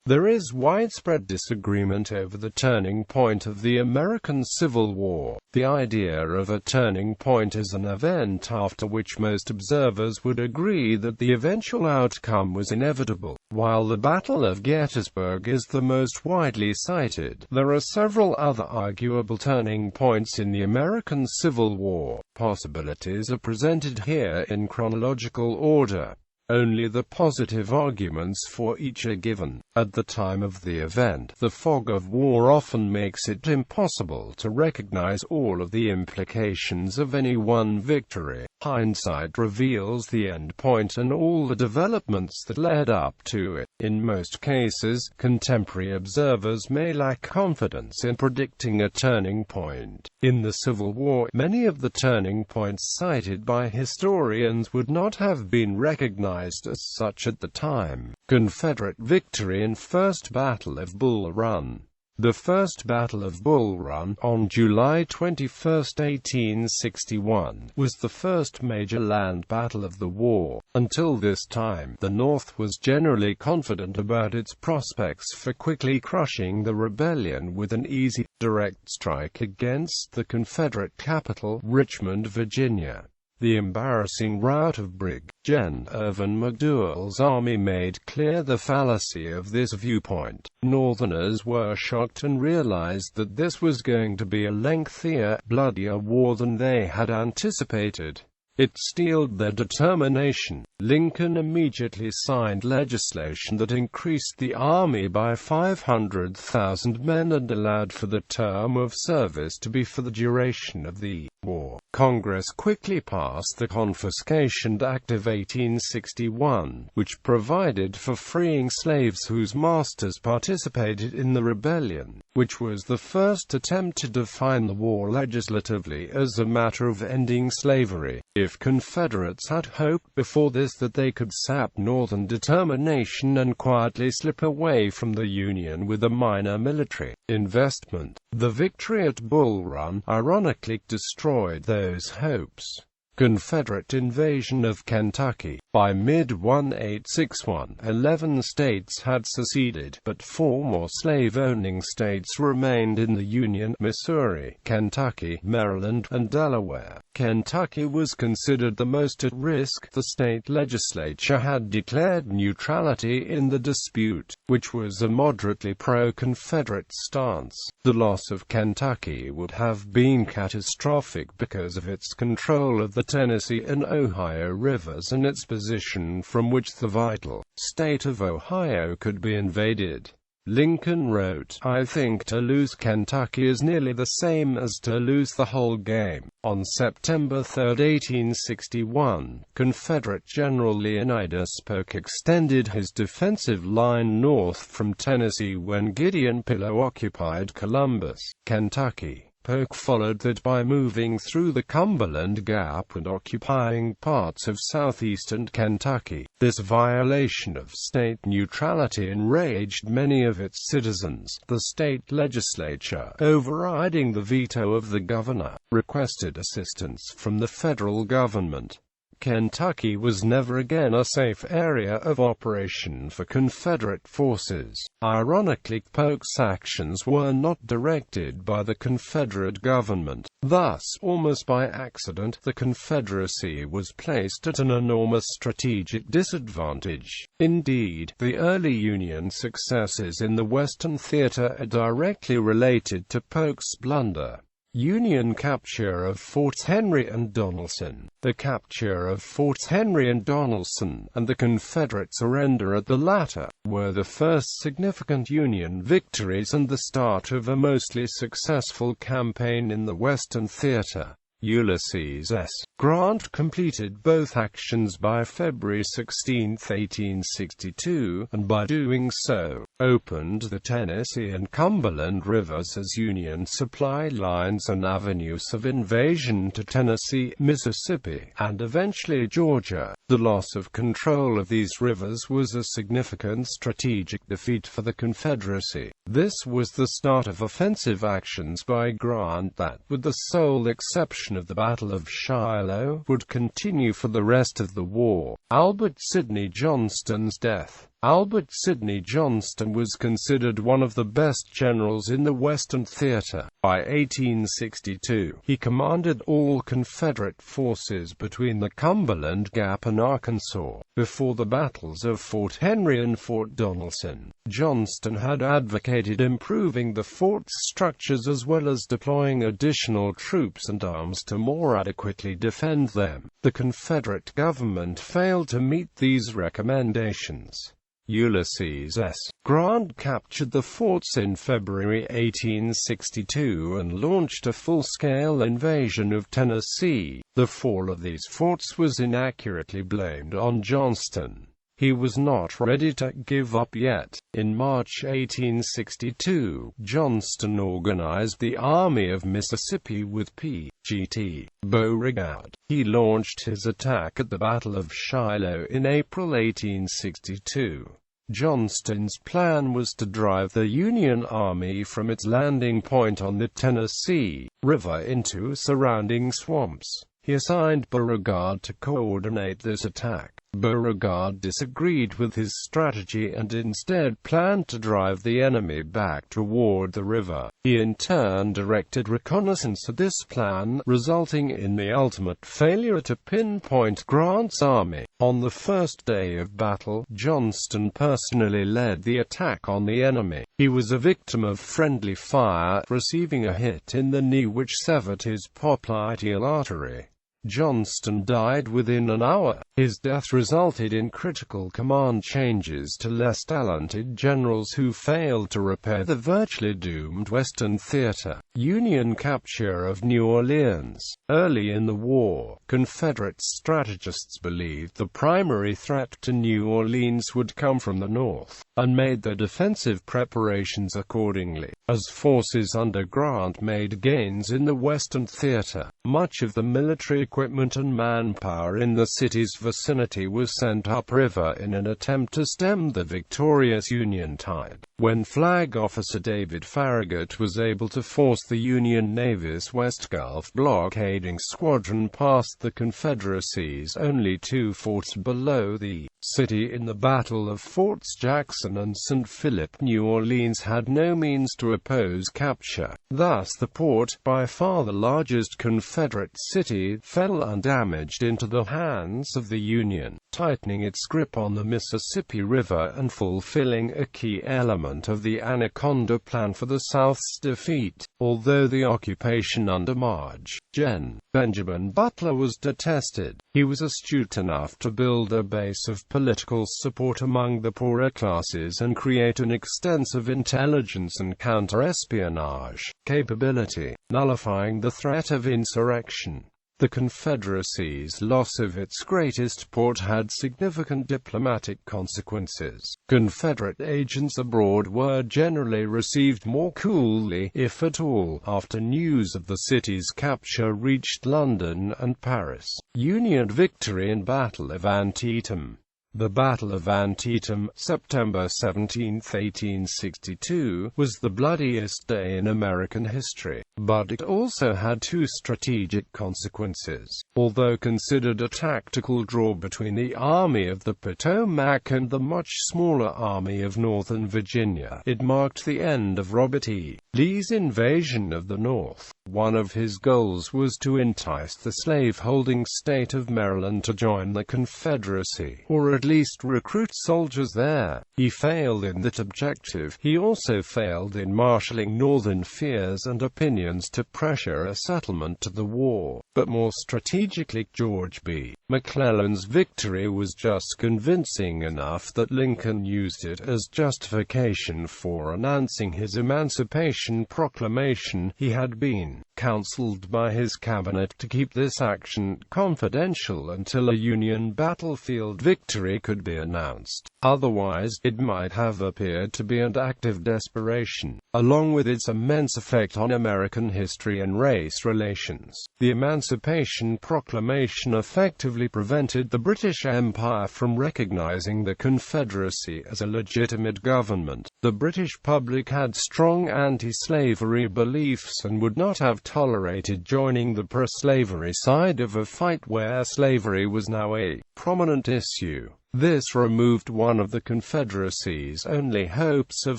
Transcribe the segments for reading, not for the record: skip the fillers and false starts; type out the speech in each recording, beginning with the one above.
There is widespread disagreement over the turning point of the American Civil War. The idea of a turning point is an event after which most observers would agree that the eventual outcome was inevitable. While the Battle of Gettysburg is the most widely cited, there are several other arguable turning points in the American Civil War. Possibilities are presented here in chronological order. Only the positive arguments for each are given. At the time of the event, the fog of war often makes it impossible to recognize all of the implications of any one victory. Hindsight reveals the end point and all the developments that led up to it. In most cases, contemporary observers may lack confidence in predicting a turning point. In the Civil War, many of the turning points cited by historians would not have been recognized as such at the time. Confederate victory in First Battle of Bull Run. The First Battle of Bull Run, on July 21, 1861, was the first major land battle of the war. Until this time, the North was generally confident about its prospects for quickly crushing the rebellion with an easy, direct strike against the Confederate capital, Richmond, Virginia. The embarrassing rout of Brig. Gen. Irvin McDowell's army made clear the fallacy of this viewpoint. Northerners were shocked and realized that this was going to be a lengthier, bloodier war than they had anticipated. It steeled their determination. Lincoln immediately signed legislation that increased the army by 500,000 men and allowed for the term of service to be for the duration of the war. Congress quickly passed the Confiscation Act of 1861, which provided for freeing slaves whose masters participated in the rebellion, which was the first attempt to define the war legislatively as a matter of ending slavery. If Confederates had hoped before this that they could sap Northern determination and quietly slip away from the Union with a minor military investment, the victory at Bull Run ironically destroyed those hopes. Confederate invasion of Kentucky. By mid-1861, 11 states had seceded, but 4 more slave-owning states remained in the Union: Missouri, Kentucky, Maryland, and Delaware. Kentucky was considered the most at risk. The state legislature had declared neutrality in the dispute, which was a moderately pro-Confederate stance. The loss of Kentucky would have been catastrophic because of its control of the Tennessee and Ohio rivers and its position from which the vital state of Ohio could be invaded. Lincoln wrote, "I think to lose Kentucky is nearly the same as to lose the whole game." On September 3, 1861, Confederate General Leonidas Polk extended his defensive line north from Tennessee when Gideon Pillow occupied Columbus, Kentucky. Polk followed that by moving through the Cumberland Gap and occupying parts of southeastern Kentucky. This violation of state neutrality enraged many of its citizens. The state legislature, overriding the veto of the governor, requested assistance from the federal government. Kentucky was never again a safe area of operation for Confederate forces. Ironically, Polk's actions were not directed by the Confederate government. Thus, almost by accident, the Confederacy was placed at an enormous strategic disadvantage. Indeed, the early Union successes in the Western theater are directly related to Polk's blunder. Union capture of Forts Henry and Donelson. The capture of Forts Henry and Donelson, and the Confederate surrender at the latter, were the first significant Union victories and the start of a mostly successful campaign in the Western theater. Ulysses S. Grant completed both actions by February 16, 1862, and by doing so, opened the Tennessee and Cumberland rivers as Union supply lines and avenues of invasion to Tennessee, Mississippi, and eventually Georgia. The loss of control of these rivers was a significant strategic defeat for the Confederacy. This was the start of offensive actions by Grant that, with the sole exception of the Battle of Shiloh, would continue for the rest of the war. Albert Sidney Johnston's death. Albert Sidney Johnston was considered one of the best generals in the Western theater. By 1862, he commanded all Confederate forces between the Cumberland Gap and Arkansas. Before the battles of Fort Henry and Fort Donelson, Johnston had advocated improving the fort's structures as well as deploying additional troops and arms to more adequately defend them. The Confederate government failed to meet these recommendations. Ulysses S. Grant captured the forts in February 1862 and launched a full-scale invasion of Tennessee. The fall of these forts was inaccurately blamed on Johnston. He was not ready to give up yet. In March 1862, Johnston organized the Army of Mississippi with P.G.T. Beauregard. He launched his attack at the Battle of Shiloh in April 1862. Johnston's plan was to drive the Union Army from its landing point on the Tennessee River into surrounding swamps. He assigned Beauregard to coordinate this attack. Beauregard disagreed with his strategy and instead planned to drive the enemy back toward the river. He in turn directed reconnaissance at this plan, resulting in the ultimate failure to pinpoint Grant's army. On the first day of battle, Johnston personally led the attack on the enemy. He was a victim of friendly fire, receiving a hit in the knee which severed his popliteal artery. Johnston died within an hour. His death resulted in critical command changes to less talented generals who failed to repair the virtually doomed Western theater. Union capture of New Orleans. Early in the war, Confederate strategists believed the primary threat to New Orleans would come from the north, and made their defensive preparations accordingly. As forces under Grant made gains in the Western theater, much of the military equipment and manpower in the city's vicinity was sent upriver in an attempt to stem the victorious Union tide. When Flag Officer David Farragut was able to force the Union Navy's West Gulf blockading squadron past the Confederacy's only 2 forts below the city in the Battle of Forts Jackson and St. Philip, New Orleans had no means to oppose capture. Thus the port, by far the largest Confederate city, fell undamaged into the hands of the Union, tightening its grip on the Mississippi River and fulfilling a key element of the Anaconda Plan for the South's defeat. Although the occupation under Marge Gen. Benjamin Butler was detested, he was astute enough to build a base of political support among the poorer classes and create an extensive intelligence and counter-espionage capability, nullifying the threat of insurrection. The Confederacy's loss of its greatest port had significant diplomatic consequences. Confederate agents abroad were generally received more coolly, if at all, after news of the city's capture reached London and Paris. Union victory in Battle of Antietam. The Battle of Antietam, September 17, 1862, was the bloodiest day in American history, but it also had 2 strategic consequences. Although considered a tactical draw between the Army of the Potomac and the much smaller Army of Northern Virginia, it marked the end of Robert E. Lee's invasion of the North. One of his goals was to entice the slave-holding state of Maryland to join the Confederacy, or at least recruit soldiers there. He failed in that objective. He also failed in marshalling Northern fears and opinions to pressure a settlement to the war. But more strategically, George B. McClellan's victory was just convincing enough that Lincoln used it as justification for announcing his Emancipation Proclamation. He had been counseled by his cabinet to keep this action confidential until a Union battlefield victory could be announced. Otherwise, it might have appeared to be an act of desperation. Along with its immense effect on American history and race relations, the Emancipation Proclamation effectively prevented the British Empire from recognizing the Confederacy as a legitimate government. The British public had strong anti-slavery beliefs and would not have tolerated joining the pro-slavery side of a fight where slavery was now a prominent issue. This removed one of the Confederacy's only hopes of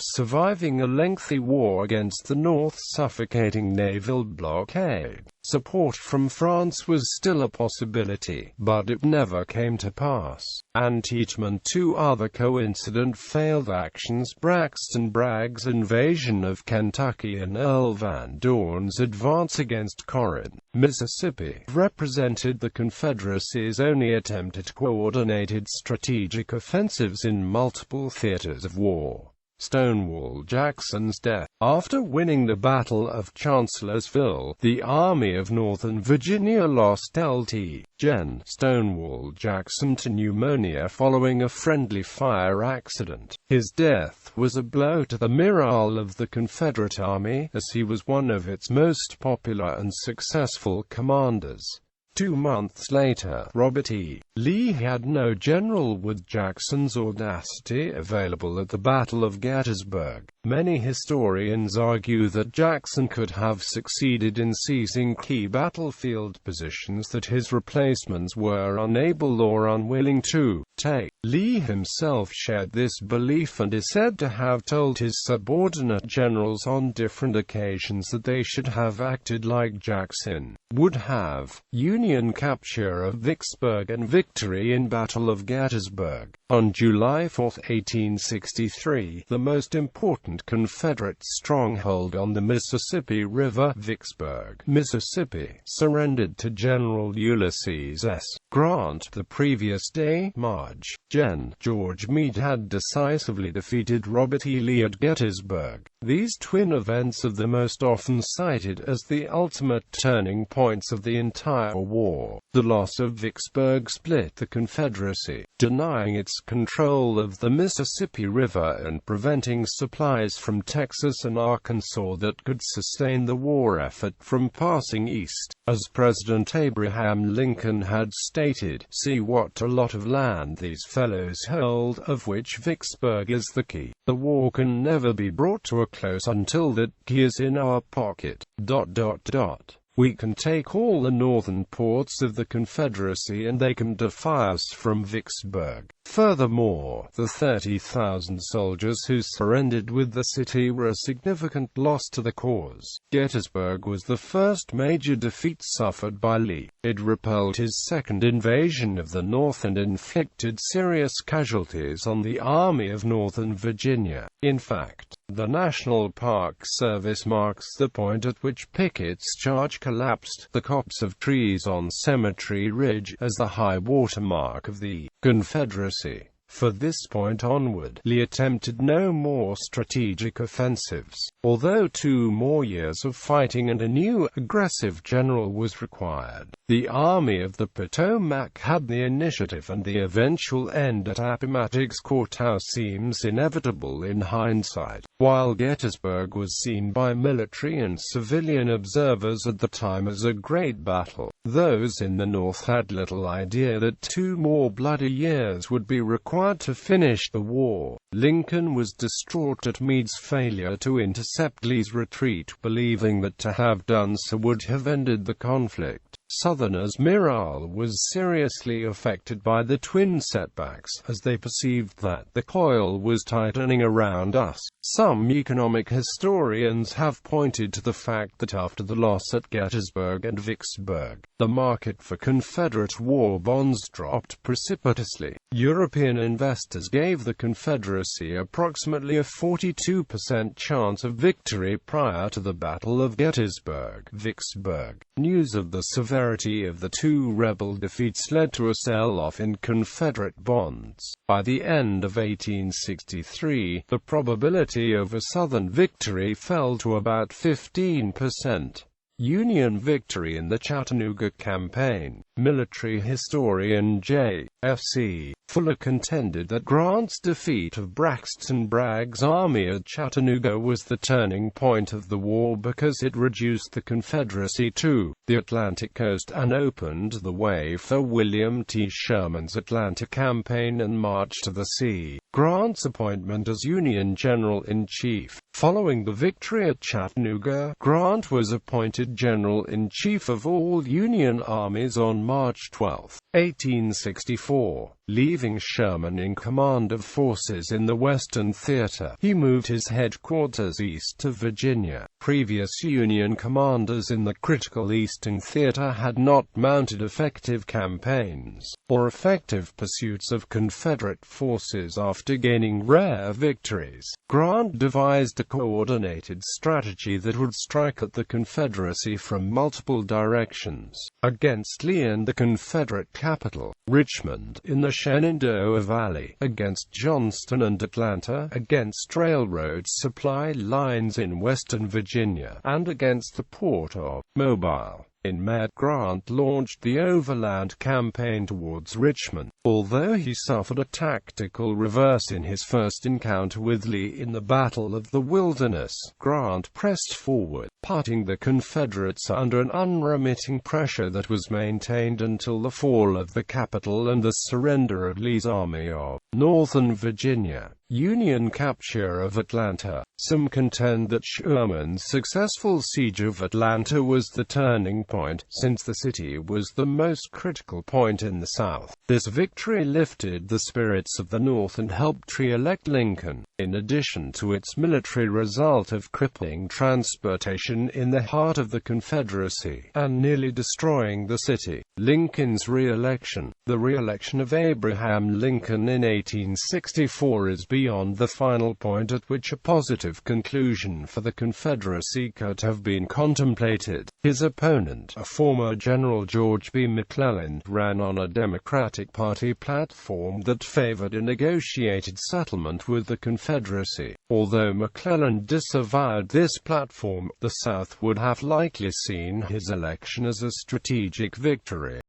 surviving a lengthy war against the North's suffocating naval blockade. Support from France was still a possibility, but it never came to pass. Antietam. Two other coincident failed actions, Braxton Bragg's invasion of Kentucky and Earl Van Dorn's advance against Corinth, Mississippi, represented the Confederacy's only attempt at coordinated strategic offensives in multiple theaters of war. Stonewall Jackson's death. After winning the Battle of Chancellorsville, the Army of Northern Virginia lost Lt. Gen. Stonewall Jackson to pneumonia following a friendly fire accident. His death was a blow to the morale of the Confederate Army, as he was one of its most popular and successful commanders. 2 months later, Robert E. Lee had no general with Jackson's audacity available at the Battle of Gettysburg. Many historians argue that Jackson could have succeeded in seizing key battlefield positions that his replacements were unable or unwilling to take. Lee himself shared this belief and is said to have told his subordinate generals on different occasions that they should have acted like Jackson would have. Union capture of Vicksburg and victory in Battle of Gettysburg. On July 4, 1863, the most important Confederate stronghold on the Mississippi River, Vicksburg, Mississippi, surrendered to General Ulysses S. Grant. The previous day, March, Gen. George Meade had decisively defeated Robert E. Lee at Gettysburg. These twin events are the most often cited as the ultimate turning points of the entire war. The loss of Vicksburg split the Confederacy, denying its control of the Mississippi River and preventing supplies from Texas and Arkansas that could sustain the war effort from passing east. As President Abraham Lincoln had stated, "See what a lot of land these fellows hold, of which Vicksburg is the key. The war can never be brought to a close until that key is in our pocket. We can take all the northern ports of the Confederacy and they can defy us from Vicksburg." Furthermore, the 30,000 soldiers who surrendered with the city were a significant loss to the cause. Gettysburg was the first major defeat suffered by Lee. It repelled his second invasion of the North and inflicted serious casualties on the Army of Northern Virginia. In fact, the National Park Service marks the point at which Pickett's charge collapsed, the copse of trees on Cemetery Ridge, as the high water mark of the Confederacy. From this point onward, Lee attempted no more strategic offensives, although 2 more years of fighting and a new, aggressive general was required. The Army of the Potomac had the initiative, and the eventual end at Appomattox Courthouse seems inevitable in hindsight. While Gettysburg was seen by military and civilian observers at the time as a great battle, those in the North had little idea that 2 more bloody years would be required to finish the war. Lincoln was distraught at Meade's failure to intercept Lee's retreat, believing that to have done so would have ended the conflict. Southerners' morale was seriously affected by the twin setbacks, as they perceived that the coil was tightening around us. Some economic historians have pointed to the fact that after the loss at Gettysburg and Vicksburg, the market for Confederate war bonds dropped precipitously. European investors gave the Confederacy approximately a 42% chance of victory prior to the Battle of Gettysburg. Vicksburg. News of the severity of the 2 rebel defeats led to a sell-off in Confederate bonds. By the end of 1863, the probability of a Southern victory fell to about 15%. Union victory in the Chattanooga campaign. Military historian J.F.C. Fuller contended that Grant's defeat of Braxton Bragg's army at Chattanooga was the turning point of the war because it reduced the Confederacy to the Atlantic coast and opened the way for William T. Sherman's Atlanta campaign and march to the sea. Grant's appointment as Union General-in-Chief. Following the victory at Chattanooga, Grant was appointed General-in-Chief of all Union armies on March 12, 1864. Leaving Sherman in command of forces in the Western Theater, he moved his headquarters east to Virginia. Previous Union commanders in the critical Eastern Theater had not mounted effective campaigns or effective pursuits of Confederate forces after gaining rare victories. Grant devised a coordinated strategy that would strike at the Confederacy from multiple directions: against Lee and the Confederate capital, Richmond, in the Shenandoah Valley; against Johnston and Atlanta; against railroad supply lines in western Virginia; and against the port of Mobile. In May, Grant launched the overland campaign towards Richmond. Although he suffered a tactical reverse in his first encounter with Lee in the Battle of the Wilderness, Grant pressed forward, parting the Confederates under an unremitting pressure that was maintained until the fall of the capital and the surrender of Lee's Army of Northern Virginia. Union capture of Atlanta. Some contend that Sherman's successful siege of Atlanta was the turning point, since the city was the most critical point in the South. This victory lifted the spirits of the North and helped re-elect Lincoln. In addition to its military result of crippling transportation in the heart of the Confederacy, and nearly destroying the city, Lincoln's re-election. The re-election of Abraham Lincoln in 1864 is beyond the final point at which a positive conclusion for the Confederacy could have been contemplated. His opponent, a former General George B. McClellan, ran on a Democratic Party platform that favored a negotiated settlement with the Confederacy. Although McClellan disavowed this platform, the South would have likely seen his election as a strategic victory.